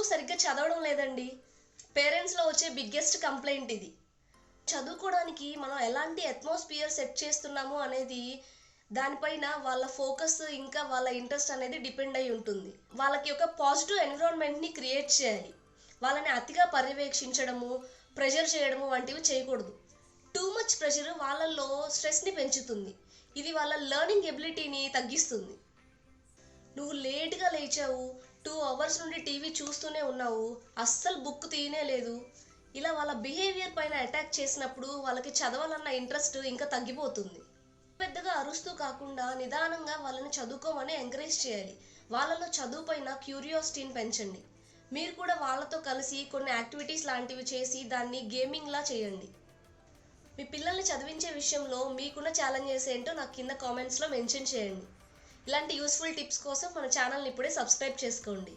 సరిగ్గా చదవడం లేదండి. పేరెంట్స్లో వచ్చే బిగ్గెస్ట్ కంప్లైంట్ ఇది. చదువుకోవడానికి మనం ఎలాంటి అట్మాస్ఫియర్ సెట్ చేస్తున్నాము అనేది దానిపైన వాళ్ళ ఫోకస్ ఇంకా వాళ్ళ ఇంట్రెస్ట్ అనేది డిపెండ్ అయి ఉంటుంది. వాళ్ళకి ఒక పాజిటివ్ ఎన్విరాన్మెంట్ని క్రియేట్ చేయాలి. వాళ్ళని అతిగా పర్యవేక్షించడము, ప్రెషర్ చేయడము వంటివి చేయకూడదు. టూ మచ్ ప్రెషర్ వాళ్ళల్లో స్ట్రెస్ని పెంచుతుంది. ఇది వాళ్ళ లెర్నింగ్ ఎబిలిటీని తగ్గిస్తుంది. నువ్వు లేట్గా లేచావు, 2 అవర్స్ నుండి టీవీ చూస్తూనే ఉన్నావు, అస్సలు బుక్ తీయనే లేదు, ఇలా వాళ్ళ బిహేవియర్ పైన అటాక్ చేసినప్పుడు వాళ్ళకి చదవాలన్న ఇంట్రెస్ట్ ఇంకా తగ్గిపోతుంది. పెద్దగా అరుస్తూ కాకుండా నిదానంగా వాళ్ళని చదువుకోమని ఎంకరేజ్ చేయాలి. వాళ్ళలో చదువు పైన క్యూరియాసిటీని పెంచండి. మీరు కూడా వాళ్ళతో కలిసి కొన్ని యాక్టివిటీస్ లాంటివి చేసి దాన్ని గేమింగ్లా చేయండి. మీ పిల్లల్ని చదివించే విషయంలో మీకున్న ఛాలెంజెస్ ఏంటో నాకు కింద కామెంట్స్లో మెన్షన్ చేయండి. ఇలాంటి యూస్ఫుల్ టిప్స్ కోసం మన ఛానల్ని ఇప్పుడే సబ్స్క్రైబ్ చేసుకోండి.